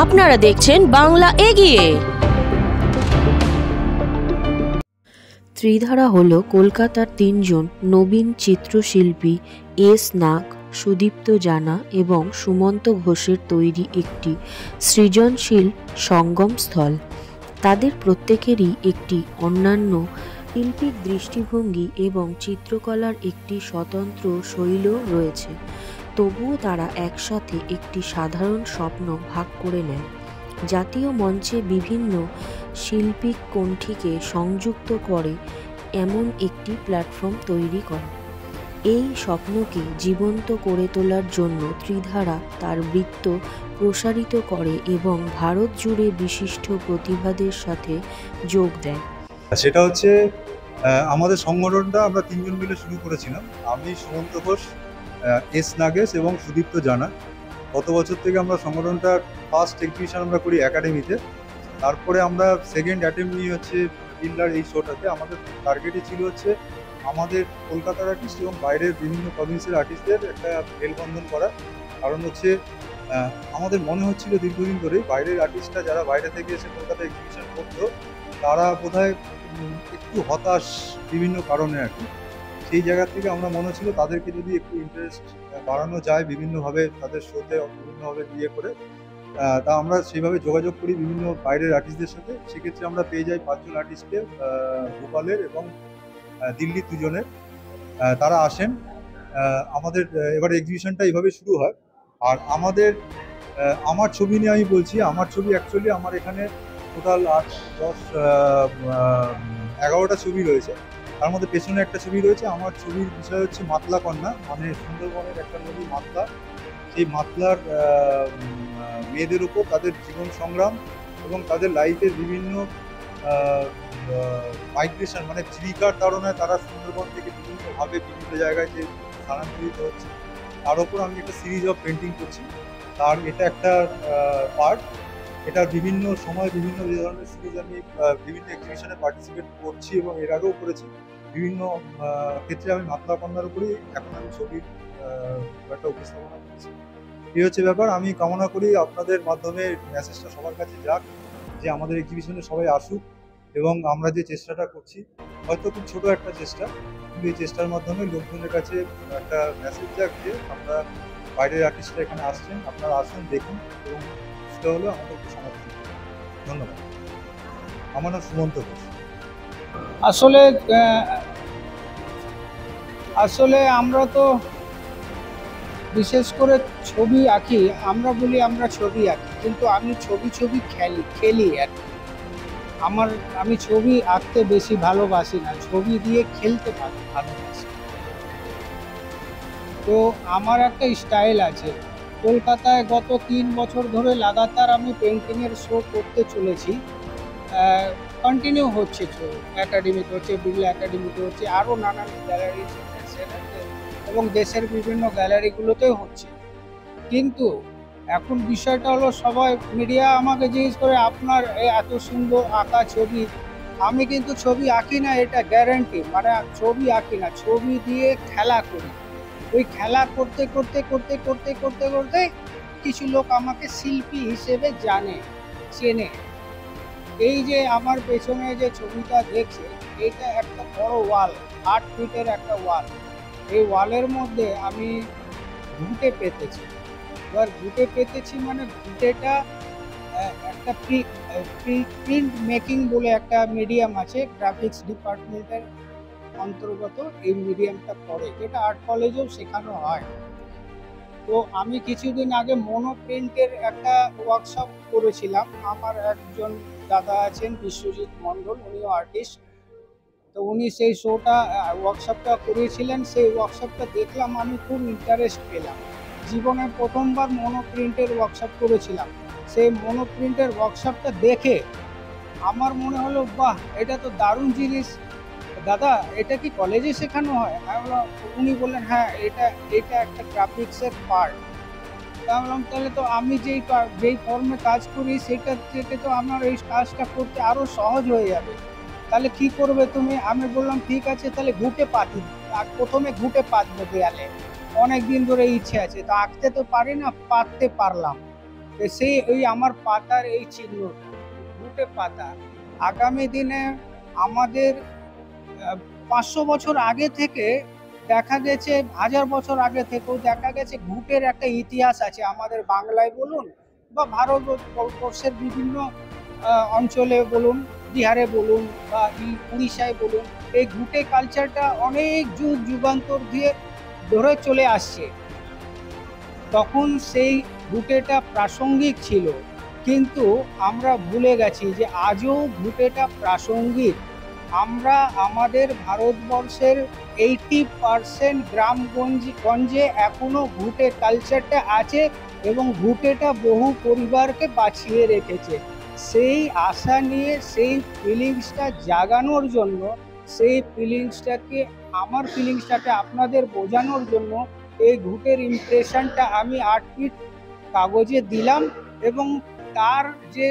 আপনারা দেখছেন বাংলা এগিয়ে। ত্রিধারা হল কলকাতার তিনজন নবীন চিত্রশিল্পী এস নাগ, সুদীপ্ত জানা এবং সুমন্ত ঘোষের তৈরি একটি সৃজনশীল সঙ্গমস্থল। তাদের প্রত্যেকেরই একটি অন্যান্য শিল্পিক দৃষ্টিভঙ্গি এবং চিত্রকলার একটি স্বতন্ত্র শৈল রয়েছে, তবুও তারা একসাথে একটি সাধারণ স্বপ্ন ভাগ করে নেয়, জাতীয় মঞ্চে বিভিন্ন শিল্পিক কণ্ঠীকে সংযুক্ত করে এমন একটি প্ল্যাটফর্ম তৈরি করে। এই স্বপ্নকে জীবন্ত করে তোলার জন্য ত্রিধারা তার বৃত্ত প্রসারিত করে এবং ভারত জুড়ে বিশিষ্ট প্রতিভাদের সাথে যোগ দেয়। সেটা হচ্ছে আমাদের সংগঠনটা আমরা তিনজন মিলে শুরু করেছিলাম। আমি, সুমন্ত ঘোষ, এস নাগেশ এবং সুদীপ্ত জানা। গত বছর থেকে আমরা সংগঠনটা ফার্স্ট এক্সিবিশন আমরা করি একাডেমিতে। তারপরে আমরা সেকেন্ড অ্যাটেম্প নিয়ে হচ্ছে বিল্লার এই শোটাতে। আমাদের টার্গেটই ছিল হচ্ছে আমাদের কলকাতার আর্টিস্ট এবং বাইরের বিভিন্ন প্রভিন্সের আর্টিস্টদের একটা মেলবন্ধন করা। কারণ হচ্ছে আমাদের মনে হচ্ছিল দীর্ঘদিন ধরেই বাইরের আর্টিস্টরা যারা বাইরে থেকে এসে কলকাতায় এক্সিবিশন করতো তারা বোধহয় একটু হতাশ বিভিন্ন কারণে আর কি। সেই জায়গা থেকে আমরা মনে হচ্ছিল তাদেরকে যদি একটু ইন্টারেস্ট বাড়ানো যায় বিভিন্নভাবে তাদের শোতে বিভিন্নভাবে দিয়ে করে, তা আমরা সেইভাবে যোগাযোগ করি বিভিন্ন বাইরের আর্টিস্টদের সাথে। সেক্ষেত্রে আমরা পেয়ে যাই 5 জন আর্টিস্টকে, ভোপালের এবং দিল্লি দুজনের। তারা আসেন আমাদের। এবার এক্সিবিশনটা এইভাবে শুরু হয়। আর আমার ছবি নিয়ে আমি বলছি, আমার ছবি অ্যাকচুয়ালি আমার এখানে টোটাল 11টা ছবি রয়েছে। তার মধ্যে পেছনে একটা ছবি রয়েছে। আমার ছবির বিষয় হচ্ছে মাতলা কন্যা, মানে সুন্দরবনের একটা নদী মাতলা। সেই মাতলার মেয়েদের উপর তাদের জীবন সংগ্রাম এবং তাদের লাইফের বিভিন্ন মাইগ্রেশন, মানে জীবিকার তাড়নায় তারা সুন্দরবন থেকে বিভিন্নভাবে বিভিন্ন জায়গায় যে স্থানান্তরিত হচ্ছে, তার উপর আমি একটা সিরিজ অফ পেন্টিং করছি। তার এটা একটা পার্ট। এটা বিভিন্ন সময় বিভিন্ন ধরনের সিরিজ আমি বিভিন্ন এক্সিবিশনে পার্টিসিপেট করছি এবং এর আগেও করেছি। বিভিন্ন ক্ষেত্রে আমি মাতলা কন্যার উপরেই এখন আমি ছবির একটা উপস্থাপনা করছি। এই হচ্ছে ব্যাপার। আমি কামনা করি আপনাদের মাধ্যমে মেসেজটা সবার কাছে যাক, যে আমাদের এক্সিবিশনে সবাই আসুক এবং আমরা যে চেষ্টাটা করছি, হয়তো খুব ছোট একটা চেষ্টা, কিন্তু এই চেষ্টার মাধ্যমে লোকজনের কাছে একটা মেসেজ যাক যে আমরা বাইরের আর্টিস্টরা এখানে আসছেন, আপনারা আসুন, দেখুন এবং সেটা হলো আমাদেরকে সমর্থন। ধন্যবাদ। আমার নাম সুমন্ত ঘোষ। আসলে আমরা তো বিশেষ করে ছবি আঁকি। আমরা বলি আমরা ছবি আঁকি, কিন্তু আমি ছবি খেলি আর কি। আমি ছবি আঁকতে বেশি ভালোবাসি না, ছবি দিয়ে খেলতে ভালোবাসি। তো আমার একটা স্টাইল আছে। কলকাতায় গত 3 বছর ধরে লাগাতার আমি পেন্টিংয়ের শো করতে চলেছি। কন্টিনিউ হচ্ছে শো, একাডেমিতে হচ্ছে, বিড়লা একাডেমিতে হচ্ছে, আরও নানান গ্যালারি এবং দেশের বিভিন্ন গ্যালারিগুলোতেও হচ্ছে। কিন্তু এখন বিষয়টা হলো, সবাই মিডিয়া আমাকে জিজ্ঞেস করে আপনার এত সুন্দর আঁকা ছবি। আমি কিন্তু ছবি আঁকি না, এটা গ্যারান্টি। মানে ছবি আঁকি না, ছবি দিয়ে খেলা করি। ওই খেলা করতে করতে করতে করতে করতে করতে কিছু লোক আমাকে শিল্পী হিসেবে চেনে। এই যে আমার পেছনে যে ছবিটা দেখছে, এটা একটা বড় ওয়াল, 8 ফিটের একটা ওয়াল। এই ওয়ালের মধ্যে আমি ঘুঁটে পেতেছি। এবার ঘুঁটে পেতেছি মানে ঘুঁটেটা একটা প্রিন্ট মেকিং বলে একটা মিডিয়াম আছে, গ্রাফিক্স ডিপার্টমেন্টের অন্তর্গত এই মিডিয়ামটা পড়ে, যেটা আর্ট কলেজেও শেখানো হয়। তো আমি কিছুদিন আগে মনোপ্রিন্টের একটা ওয়ার্কশপ করেছিলাম। আমার একজন দাদা আছেন, বিশ্বজিৎ মণ্ডল, উনিও আর্টিস্ট। তো উনি সেই ওয়ার্কশপটা করিয়েছিলেন। সেই ওয়ার্কশপটা দেখলাম, আমি খুব ইন্টারেস্ট পেলাম। জীবনে প্রথমবার মনোপ্রিন্টের ওয়ার্কশপ করেছিলাম। সেই মনোপ্রিন্টের ওয়ার্কশপটা দেখে আমার মনে হলো, বাহ, এটা তো দারুণ জিনিস। দাদা, এটা কি কলেজে শেখানো হয়? উনি বললেন, হ্যাঁ, এটা একটা গ্রাফিক্সের পার্ট। তা বললাম, তাহলে তো আমি যেই ফর্মে কাজ করি সেটা থেকে তো আমার এই কাজটা করতে আরও সহজ হয়ে যাবে। তাহলে কি করবে তুমি? আমি বললাম, ঠিক আছে, তাহলে ঘুঁটে পাতি। আর প্রথমে ঘুঁটে পাতবো দেয়ালে। অনেক দিন ধরে ইচ্ছে আছে, তা আঁকতে তো পারি না, পাততে পারলাম। সেই ওই আমার পাতার এই চিহ্নটা, ঘুঁটে পাতা, আগামী দিনে আমাদের 500 বছর আগে থেকে দেখা গেছে, 1000 বছর আগে থেকেও দেখা গেছে ঘুঁটের একটা ইতিহাস আছে আমাদের বাংলায় বলুন বা ভারতবর্ষের বিভিন্ন অঞ্চলে বলুন, বিহারে বলুন বা উড়িষ্যায় বলুন, এই ঘুঁটে কালচারটা অনেক যুগ যুগান্তর দিয়ে ধরে চলে আসছে। তখন সেই ঘুঁটেটা প্রাসঙ্গিক ছিল, কিন্তু আমরা ভুলে গেছি যে আজও ঘুঁটেটা প্রাসঙ্গিক। আমরা আমাদের ভারতবর্ষের 80% গ্রামগঞ্জে এখনো ঘুঁটে কালচারটা আছে এবং ঘুঁটেটা বহু পরিবারকে বাঁচিয়ে রেখেছে। সেই আশা নিয়ে সেই ফিলিংসটা জাগানোর জন্য, সেই ফিলিংসটাকে, আমার ফিলিংসটাকে আপনাদের বোঝানোর জন্য এই ঘুঁটের ইমপ্রেশনটা আমি 8 ফিট কাগজে দিলাম এবং তার যে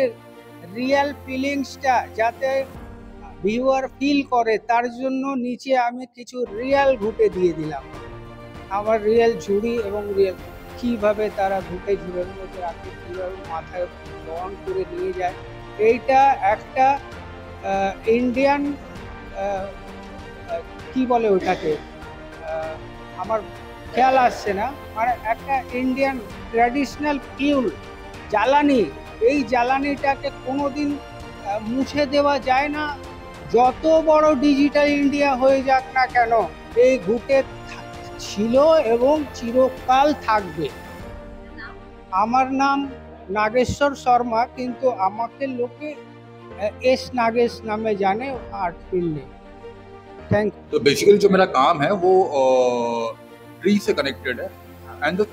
রিয়েল ফিলিংসটা যাতে ভিউয়ার ফিল করে তার জন্য নিচে আমি কিছু রিয়েল ঘুঁটে দিয়ে দিলাম, আমার রিয়েল ঝুড়ি এবং রিয়েল কীভাবে তারা ঘুঁটে ঝুড়ির মধ্যে রাখে, কীভাবে মাথায় বহন করে নিয়ে যায়। এইটা একটা ইন্ডিয়ান কি বলে ওটাকে, আমার খেয়াল আসছে না, মানে একটা ইন্ডিয়ান ট্র্যাডিশনাল ফিউল, জ্বালানি। এই জ্বালানিটাকে কোনোদিন মুছে দেওয়া যায় না, যত বড় ডিজিটাল ইন্ডিয়া হয়ে যাক না কেন, এই ঘুঁটে ছিল এবং চিরকাল থাকবে। আমার নাম নাগেশ্বর শর্মা, কিন্তু আমাকে লোকে एस नागेश नामे जाने आर्ट फील्ड में। Thank you. तो बेसिकली जो मेरा काम है वो ट्री से कनेक्टेड है, एंड द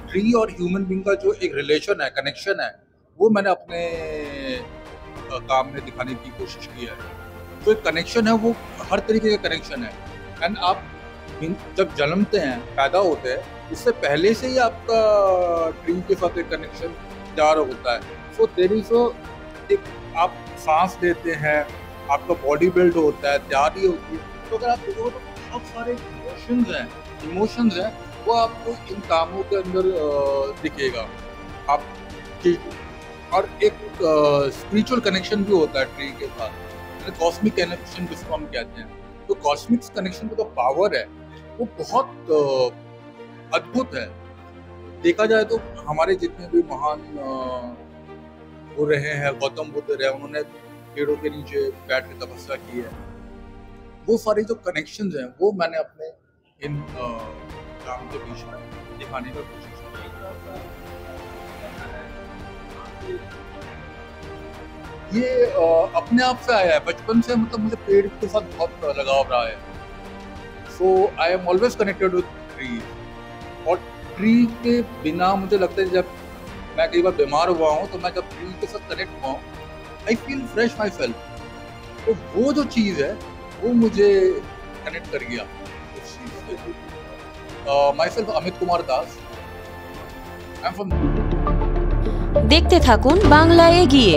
ट्री और ह्यूमन बीइंग का जो एक रिलेशन है, कनेक्शन है, वो मैंने अपने काम में दिखाने की कोशिश की है। तो एक कनेक्शन है, वो हर तरीके का कनेक्शन है। एंड आप जब जन्मते हैं, पैदा होते हैं, उससे पहले से ही आपका ट्री के साथ एक कनेक्शन तैयार होता है। सो देयर इज एक आप सांस लेते हैं, आपका बॉडी बिल्ड होता है, तैयारी होती है। तो अगर आप देखो तो बहुत सारे इमोशंस हैं वो आपको इन कामों के अंदर दिखेगा। आप और एक स्पिरिचुअल कनेक्शन भी होता है ट्री के साथ, कॉस्मिक कनेक्शन जिसको हम कहते हैं। तो कॉस्मिक कनेक्शन का जो पावर है वो बहुत अद्भुत है। देखा जाए तो हमारे जितने भी महान हो रहे हैं, गौतम बुद्ध रहे, उन्होंने पेड़ों के नीचे बैठ के तपस्या की है। वो सारे जो कनेक्शंस हैं वो मैंने अपने इन काम के बीच में दिखाने का कोशिश की। ये अपने आप से आया है, बचपन से मतलब मुझे पेड़ के साथ बहुत लगाव रहा है। So I am always connected with tree, और ट्री के बिना मुझे लगता है, जब मैं कई बार बीमार हुआ हूँ तो मैं जब ट्री के साथ कनेक्ट हुआ हूँ, I feel fresh my self. तो वो जो चीज़ है वो मुझे कनेक्ट कर गया उस चीज़ से। My self Amit Kumar Das, I am from. দেখতে থাকুন বাংলা এগিয়ে।